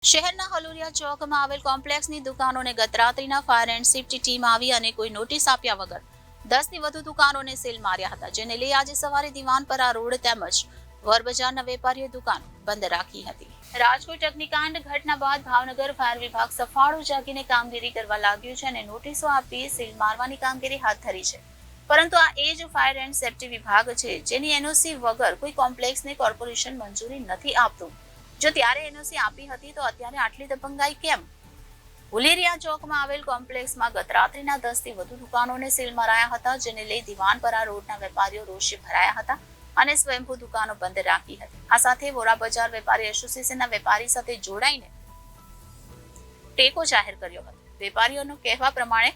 શહેરના હલુરિયા ચોકમાં આવેલ કોમ્પ્લેક્સની દુકાનોને ગત રાત્રિના ફાયર એન્ડ સેફટી ટીમ આવી અને કોઈ નોટિસ આપ્યા વગર 10થી વધુ દુકાનોને સીલ માર્યા હતા, જેને લઈ આજે સવારે દિવાનપરા રોડ તેમજ વરબજારના વેપારીઓ દુકાન બંધ રાખી હતી. રાજકોટ અગ્નિકાંડ ઘટના બાદ ભાવનગર ફાયર વિભાગ સફાળું જાગીને કામગીરી કરવા લાગ્યું છે અને નોટિસો આપી સીલ મારવાની કામગીરી હાથ ધરી છે. પરંતુ આ એ જ ફાયર એન્ડ સેફટી વિભાગ છે જેની એનઓસી વગર કોઈ કોમ્પ્લેક્સને કોર્પોરેશન મંજૂરી નથી આપતું. જો ત્યારે એનઓસી આપી હતી તો અત્યારે આટલી દબંગાઈ કેમ? હુલેરિયા ચોકમાં આવેલ કોમ્પ્લેક્સમાં ગત રાત્રિના 10થી વધુ દુકાનોને સીલ મરાયા હતા, જેને લઈ દિવાનપરા રોડના વેપારીઓ રોષે ભરાયા હતા અને સ્વયંભૂ દુકાનો બંધ રાખી હતી. આ સાથે વોરા બજાર વેપારી એસોસિએશનના વેપારી સાથે જોડાઈને ટેકો જાહેર કર્યો હતો. વેપારીઓનો કહેવા પ્રમાણે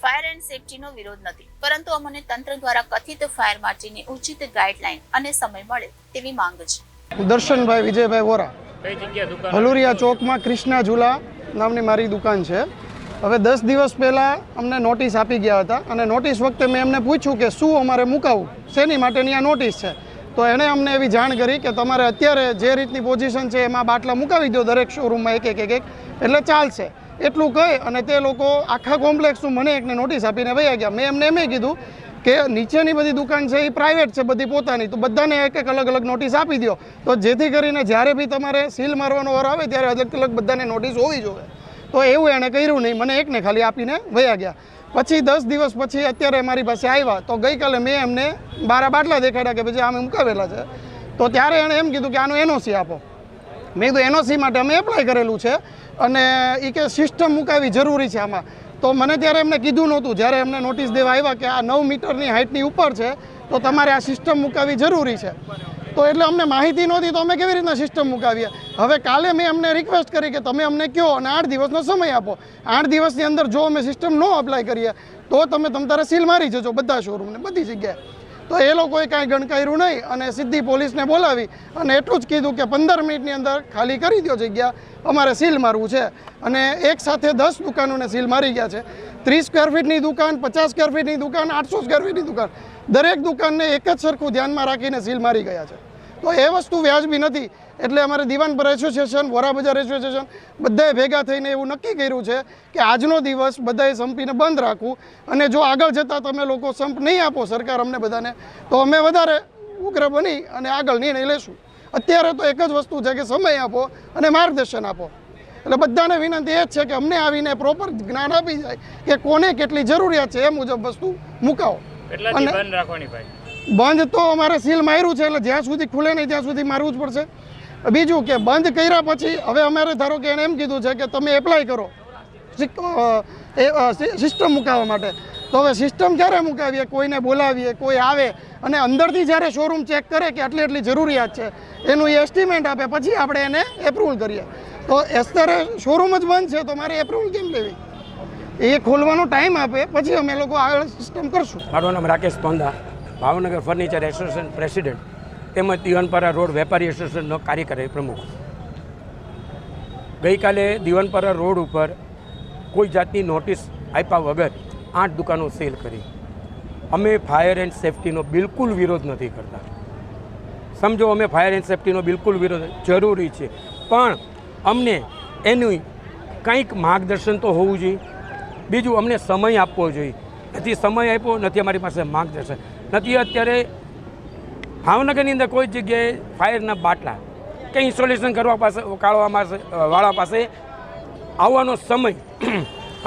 ફાયર એન્ડ સેફટીનો વિરોધ નથી, પરંતુ અમને તંત્ર દ્વારા કથિત ફાયર માટેની ઉચિત ગાઈડલાઈન અને સમય મળે તેવી માંગ છે. દર્શનભાઈ વિજયભાઈ વોરા, હલુરિયા ચોકમાં કૃષ્ણા ઝૂલા નામની મારી દુકાન છે. હવે 10 દિવસ પહેલાં અમને નોટિસ આપી ગયા હતા અને નોટિસ વખતે મેં એમને પૂછ્યું કે શું અમારે મુકાવવું, શેની માટેની આ નોટિસ છે. તો એણે અમને એવી જાણ કરી કે તમારે અત્યારે જે રીતની પોઝિશન છે એમાં બાટલા મુકાવી દો દરેક શોરૂમમાં એક એટલે ચાલશે. એટલું કહી અને તે લોકો આખા કોમ્પ્લેક્સનું મને એકને નોટિસ આપીને વયા ગયા. મેં એમને એમ કીધું કે નીચેની બધી દુકાન છે એ પ્રાઇવેટ છે, બધી પોતાની, તો બધાને એક અલગ અલગ નોટિસ આપી દો, તો જેથી કરીને જ્યારે બી તમારે સીલ મારવાનો વારો આવે ત્યારે અલગ અલગ બધાને નોટિસ હોવી જોઈએ. તો એવું એણે કર્યું નહીં, મને એકને ખાલી આપીને વયા ગયા. પછી 10 દિવસ પછી અત્યારે મારી પાસે આવ્યા તો ગઈકાલે મેં એમને 12 બાટલા દેખાડ્યા કે પછી આમે મુકાવેલા છે. તો ત્યારે એણે એમ કીધું કે આનું એનઓસી આપો. મેં કીધું એનઓસી માટે અમે એપ્લાય કરેલું છે અને એ કે સિસ્ટમ મુકાવી જરૂરી છે આમાં. તો મને ત્યારે એમને કીધું નહોતું, જ્યારે એમને નોટિસ દેવા આવ્યા કે આ 9 મીટરની હાઇટની ઉપર છે તો તમારે આ સિસ્ટમ મુકાવી જરૂરી છે. તો એટલે અમને માહિતી નહોતી તો અમે કેવી રીતના સિસ્ટમ મુકાવીએ. હવે કાલે મેં અમને રિક્વેસ્ટ કરી કે તમે અમને કહો અને 8 દિવસનો સમય આપો. 8 દિવસની અંદર જો અમે સિસ્ટમ ન અપ્લાય કરીએ તો તમે તમારે સીલ મારી જજો બધા શોરૂમને, બધી જગ્યાએ. તો એ લોકોએ કાંઈ ગણકાર્યું નહીં અને સીધી પોલીસને બોલાવી અને એટલું જ કીધું કે 15 મિનિટની અંદર ખાલી કરી દો જગ્યા, અમારે સીલ મારવું છે. અને એક સાથે 10 દુકાનોને સીલ મારી ગયા છે. 30 સ્ક્વેર ફીટની દુકાન, 50 સ્ક્વેર ફીટની દુકાન, 800 સ્ક્વેર ફીટની દુકાન, દરેક દુકાનને એક જ સરખું ધ્યાનમાં રાખીને સીલ મારી ગયા છે. તો એ વસ્તુ વ્યાજબી નથી. એટલે અમારે દિવાનપરા એસોસિએશન, વોરા બજાર એસોસિએશન બધાએ ભેગા થઈને એવું નક્કી કર્યું છે કે આજનો દિવસ બધાએ સંપીને બંધ રાખવું અને જો આગળ જતાં તમે લોકો સંપ નહીં આપો સરકાર અમને બધાને, તો અમે વધારે ઉગ્ર બની અને આગળ નિર્ણય લેશું. અત્યારે તો એક જ વસ્તુ છે કે સમય આપો અને માર્ગદર્શન આપો. એટલે બધાને વિનંતી એ જ છે કે અમને આવીને પ્રોપર જ્ઞાન આપી જાય કે કોને કેટલી જરૂરિયાત છે એ મુજબ વસ્તુ મુકાવો. અને બંધ તો અમારે સીલ માર્યું છે એટલે જ્યાં સુધી ખુલે નહીં ત્યાં સુધી મારવું જ પડશે. બીજું કે બંધ કર્યા પછી હવે અમારે ધારો કે એણે એમ કીધું છે કે તમે એપ્લાય કરો સિસ્ટમ મુકાવવા માટે. તો હવે સિસ્ટમ ક્યારે મુકાવીએ? કોઈને બોલાવીએ, કોઈ આવે અને અંદરથી જ્યારે શોરૂમ ચેક કરે કે આટલી જરૂરિયાત છે એનું એસ્ટિમેટ આપે પછી આપણે એને એપ્રુવલ કરીએ. તો અત્યારે શોરૂમ જ બંધ છે તો મારે એપ્રુવલ કેમ લેવી? એ ખોલવાનો ટાઈમ આપે પછી અમે લોકો આગળ સિસ્ટમ કરશું. મારું નામ Rakesh Tonda, Bhavnagar furniture association president તેમજ દિવાનપરા રોડ વેપારી એસોસિએશનનો કાર્યકારી પ્રમુખ. ગઈકાલે દિવાનપરા રોડ ઉપર કોઈ જાતની નોટિસ આપ્યા વગર 8 દુકાનો સીલ કરી. અમે ફાયર એન્ડ સેફટીનો બિલકુલ વિરોધ નથી કરતા. સમજો, અમે ફાયર એન્ડ સેફટીનો બિલકુલ વિરોધ જરૂરી છે, પણ અમને એનું કંઈક માર્ગદર્શન તો હોવું જોઈએ. બીજું, અમને સમય આપવો જોઈએ. નથી સમય આપ્યો, નથી અમારી પાસે માર્ગદર્શન નથી. અત્યારે ભાવનગરની અંદર કોઈ જગ્યાએ ફાયરના બાટલા કે ઇન્સ્ટોલેશન કરવા પાસે વાળા પાસે આવવાનો સમય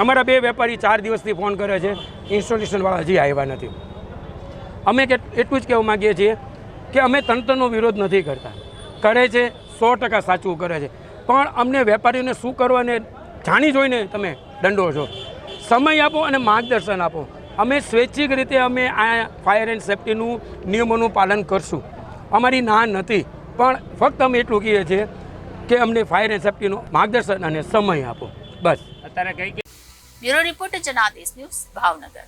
અમારા 2 વેપારી 4 દિવસથી ફોન કરે છે, ઇન્સ્ટોલેશનવાળા હજી આવ્યા નથી. અમે એટલું જ કહેવા માગીએ છીએ કે અમે તંત્રનો વિરોધ નથી કરતા, કરે છે 100% સાચું કરે છે, પણ અમને વેપારીઓને શું કરવાને જાણી જોઈને તમે દંડો છો. સમય આપો અને માર્ગદર્શન આપો. અમે સ્વૈચ્છિક રીતે અમે આ ફાયર એન્ડ સેફટીનું નિયમોનું પાલન કરશું. અમારી ના નથી, પણ ફક્ત અમે એટલું કહીએ છીએ કે અમને ફાયર એન્ડ સેફટીનું માર્ગદર્શન અને સમય આપો, બસ. Bureau report Janadesh news, Bhavnagar.